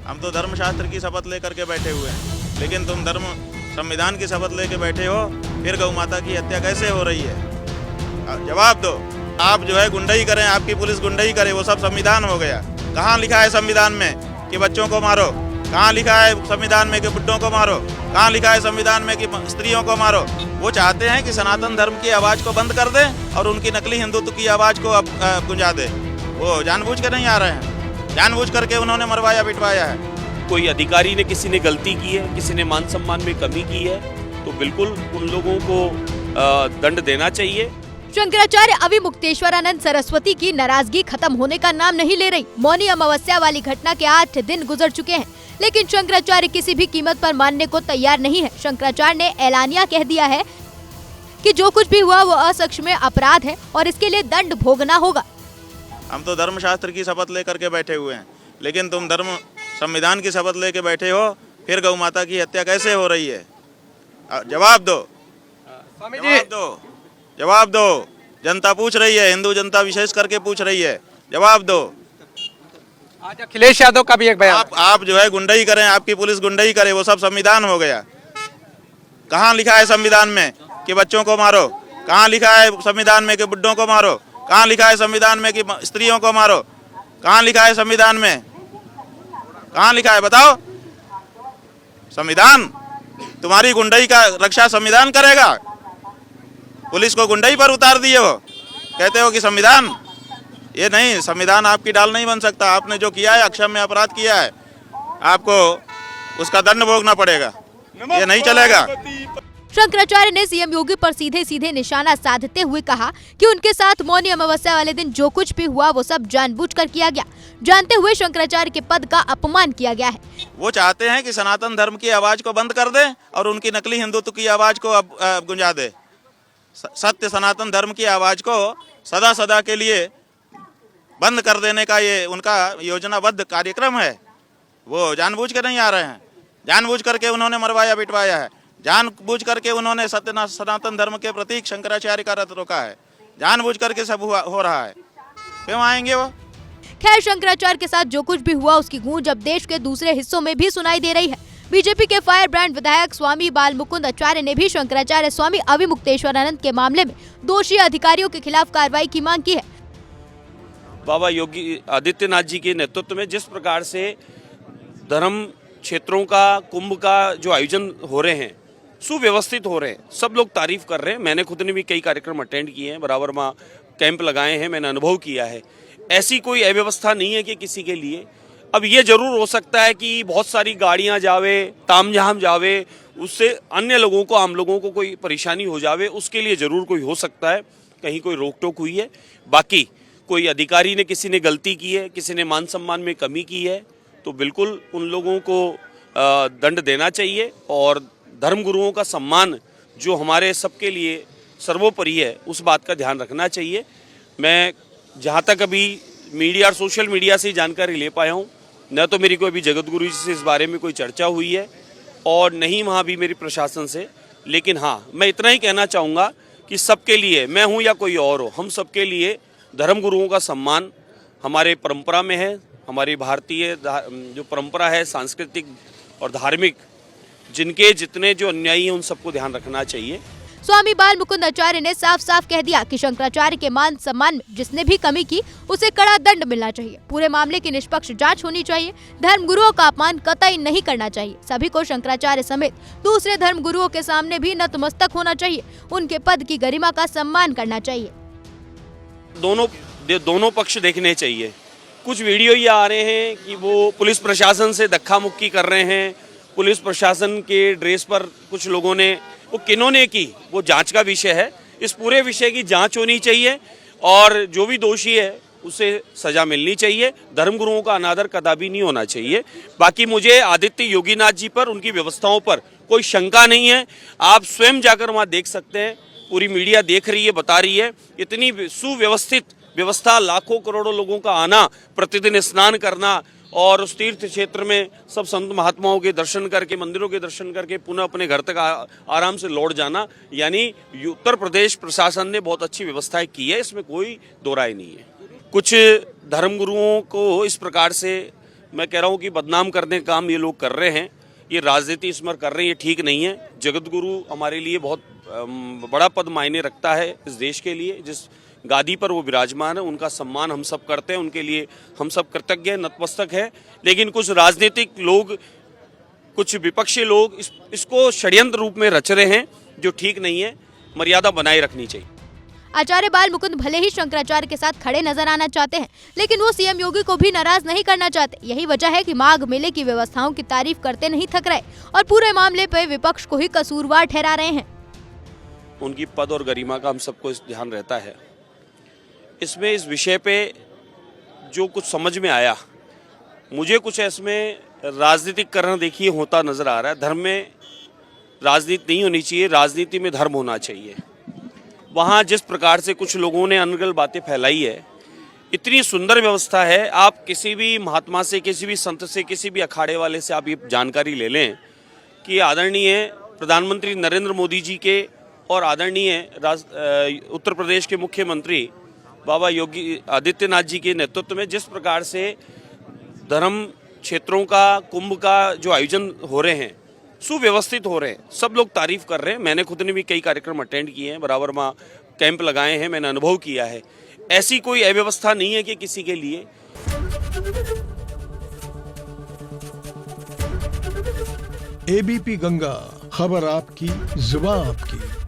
हम तो धर्मशास्त्र की शपथ लेकर के बैठे हुए हैं, लेकिन तुम संविधान की शपथ लेके बैठे हो, फिर गौ माता की हत्या कैसे हो रही है? जवाब दो। आप जो है गुंडाई करें, आपकी पुलिस गुंडाई करे, वो सब संविधान हो गया। कहाँ लिखा है संविधान में कि बच्चों को मारो? कहाँ लिखा है संविधान में कि बुड्ढों को मारो? कहाँ लिखा है संविधान में कि स्त्रियों को मारो? वो चाहते हैं कि सनातन धर्म की आवाज़ को बंद कर दें और उनकी नकली हिंदुत्व की आवाज़ को अब गुंजा दे। वो जानबूझ कर नहीं आ रहे हैं, जानबूझ करके उन्होंने मरवाया पिटवाया है। कोई अधिकारी ने, किसी ने गलती की है, किसी ने मान सम्मान में कमी की है, तो बिल्कुल उन लोगों को दंड देना चाहिए। शंकराचार्य अविमुक्तेश्वरानंद सरस्वती की नाराजगी खत्म होने का नाम नहीं ले रही। मौनी अमावस्या वाली घटना के 8 दिन गुजर चुके हैं, लेकिन शंकराचार्य किसी भी कीमत पर मानने को तैयार नहीं है। शंकराचार्य ने ऐलानिया कह दिया है कि जो कुछ भी हुआ वो असक्ष में अपराध है और इसके लिए दंड भोगना होगा। हम तो धर्मशास्त्र की शपथ लेकर के बैठे हुए हैं, लेकिन तुम संविधान की शपथ लेके बैठे हो, फिर गौ माता की हत्या कैसे हो रही है? जवाब दो, जवाब दो, जवाब दो। जनता पूछ रही है, हिंदू जनता विशेष करके पूछ रही है, जवाब दो। आज अखिलेश यादव का भी एक बयान। आप जो है गुंडाई करें, आपकी पुलिस गुंडाई करे, वो सब संविधान हो गया। कहाँ लिखा है संविधान में कि बच्चों को मारो? कहाँ लिखा है संविधान में कि बुड्ढों को मारो? कहाँ लिखा है संविधान में कि स्त्रियों को मारो? कहाँ लिखा है संविधान में? कहाँ लिखा है बताओ? संविधान? तुम्हारी गुंडाई का रक्षा संविधान करेगा? पुलिस को गुंडाई पर उतार दिए हो, कहते हो कि संविधान? ये नहीं, संविधान आपकी डाल नहीं बन सकता। आपने जो किया है, अक्षम्य अपराध किया है, आपको उसका दंड भोगना पड़ेगा, ये नहीं चलेगा। शंकराचार्य ने सीएम योगी पर सीधे सीधे निशाना साधते हुए कहा कि उनके साथ मौनी अमावस्या वाले दिन जो कुछ भी हुआ वो सब जानबूझकर किया गया, जानते हुए शंकराचार्य के पद का अपमान किया गया है। वो चाहते हैं कि सनातन धर्म की आवाज को बंद कर दे और उनकी नकली हिंदुत्व की आवाज को अब गुंजा दे। सत्य सनातन धर्म की आवाज को सदा सदा के लिए बंद कर देने का ये उनका योजनाबद्ध कार्यक्रम है। वो जानबूझ के नहीं आ रहे हैं, जानबूझ करके उन्होंने मरवाया पिटवाया है, जानबूझ करके उन्होंने सत्य सनातन धर्म के प्रतीक शंकराचार्य का रथ रोका है, जानबूझ करके सब हो रहा है। क्यों आएंगे वो? खैर, शंकराचार्य के साथ जो कुछ भी हुआ उसकी गूंज अब देश के दूसरे हिस्सों में भी सुनाई दे रही है। बीजेपी के फायर ब्रांड विधायक स्वामी बालमुकुंद आचार्य ने भी शंकराचार्य स्वामी अविमुक्तेश्वरानंद के मामले में दोषी अधिकारियों के खिलाफ कार्रवाई की मांग की है। बाबा योगी आदित्यनाथ जी के नेतृत्व में जिस प्रकार से धर्म क्षेत्रों का कुंभ का जो आयोजन हो रहे हैं, सुव्यवस्थित हो रहे हैं, सब लोग तारीफ कर रहे हैं। मैंने खुद ने भी कई कार्यक्रम अटेंड किए हैं, बराबर वहाँ कैंप लगाए हैं, मैंने अनुभव किया है। ऐसी कोई अव्यवस्था नहीं है कि किसी के लिए। अब ये जरूर हो सकता है कि बहुत सारी गाड़ियां जावे, तामझाम जावे, उससे अन्य लोगों को, आम लोगों को कोई परेशानी हो जावे, उसके लिए जरूर कोई हो सकता है, कहीं कोई रोक टोक हुई है। बाकी कोई अधिकारी ने, किसी ने गलती की है, किसी ने मान सम्मान में कमी की है, तो बिल्कुल उन लोगों को दंड देना चाहिए और धर्म गुरुओं का सम्मान जो हमारे सबके लिए सर्वोपरि है, उस बात का ध्यान रखना चाहिए। मैं जहाँ तक अभी मीडिया और सोशल मीडिया से जानकारी ले पाया हूँ, न तो मेरी कोई अभी जगत गुरु जी से इस बारे में कोई चर्चा हुई है और नहीं वहाँ भी मेरी प्रशासन से। लेकिन हाँ, मैं इतना ही कहना चाहूँगा कि सबके लिए, मैं हूँ या कोई और हो, हम सबके लिए धर्म गुरुओं का सम्मान हमारे परंपरा में है। हमारी भारतीय जो परंपरा है, सांस्कृतिक और धार्मिक, जिनके जितने जो अन्यायी हैं उन सबको ध्यान रखना चाहिए। स्वामी बालमुकुंद आचार्य ने साफ साफ कह दिया कि शंकराचार्य के मान सम्मान में जिसने भी कमी की उसे कड़ा दंड मिलना चाहिए। पूरे मामले की निष्पक्ष जांच होनी चाहिए। धर्म गुरुओं का अपमान कतई नहीं करना चाहिए। सभी को शंकराचार्य समेत दूसरे धर्म गुरुओं के सामने भी नतमस्तक होना चाहिए। उनके पद की गरिमा का सम्मान करना चाहिए। दोनों पक्ष देखने चाहिए। कुछ वीडियो ये आ रहे हैं कि वो पुलिस प्रशासन से धक्का मुक्की कर रहे हैं, पुलिस प्रशासन के ड्रेस पर कुछ लोगों ने, वो किन्होंने की, वो जांच का विषय है। इस पूरे विषय की जांच होनी चाहिए और जो भी दोषी है उसे सजा मिलनी चाहिए। धर्मगुरुओं का अनादर कदापि नहीं होना चाहिए। बाकी मुझे आदित्य योगीनाथ जी पर, उनकी व्यवस्थाओं पर कोई शंका नहीं है। आप स्वयं जाकर वहाँ देख सकते हैं, पूरी मीडिया देख रही है, बता रही है। इतनी सुव्यवस्थित व्यवस्था, लाखों करोड़ों लोगों का आना, प्रतिदिन स्नान करना और उस तीर्थ क्षेत्र में सब संत महात्माओं के दर्शन करके, मंदिरों के दर्शन करके पुनः अपने घर तक आराम से लौट जाना, यानी उत्तर प्रदेश प्रशासन ने बहुत अच्छी व्यवस्थाएं की है, इसमें कोई दो राय नहीं है। कुछ धर्मगुरुओं को इस प्रकार से मैं कह रहा हूँ कि बदनाम करने का काम ये लोग कर रहे हैं, ये राजनीति इसमें कर रहे हैं, ये ठीक नहीं है। जगत गुरु हमारे लिए बहुत बड़ा पद मायने रखता है इस देश के लिए। जिस गादी पर वो विराजमान है उनका सम्मान हम सब करते हैं, उनके लिए हम सब कृतज्ञ हैं, नतमस्तक है। लेकिन कुछ राजनीतिक लोग, कुछ विपक्षी लोग इसको षड्यंत्र रूप में रच रहे हैं, जो ठीक नहीं है। मर्यादा बनाए रखनी चाहिए। आचार्य बाल मुकुंद भले ही शंकराचार्य के साथ खड़े नजर आना चाहते हैं, लेकिन वो सीएम योगी को भी नाराज नहीं करना चाहते। यही वजह है कि माघ मेले की व्यवस्थाओं की तारीफ करते नहीं थक रहे और पूरे मामले पे विपक्ष को ही कसूरवार ठहरा रहे हैं। उनकी पद और गरिमा का हम सबको ध्यान रहता है। इसमें इस विषय पे जो कुछ समझ में आया, मुझे कुछ इसमें राजनीतिकरण देखिए होता नजर आ रहा है। धर्म में राजनीति नहीं होनी चाहिए, राजनीति में धर्म होना चाहिए। वहाँ जिस प्रकार से कुछ लोगों ने अनगल बातें फैलाई है, इतनी सुंदर व्यवस्था है। आप किसी भी महात्मा से, किसी भी संत से, किसी भी अखाड़े वाले से आप ये जानकारी ले लें कि आदरणीय प्रधानमंत्री नरेंद्र मोदी जी के और आदरणीय उत्तर प्रदेश के मुख्यमंत्री बाबा योगी आदित्यनाथ जी के नेतृत्व में जिस प्रकार से धर्म क्षेत्रों का, कुंभ का जो आयोजन हो रहे हैं, सुव्यवस्थित हो रहे हैं, सब लोग तारीफ कर रहे हैं। मैंने खुद ने भी कई कार्यक्रम अटेंड किए हैं, बराबर वहाँ कैंप लगाए हैं, मैंने अनुभव किया है। ऐसी कोई अव्यवस्था नहीं है कि किसी के लिए। एबीपी गंगा, खबर आपकी, जुबान आपकी।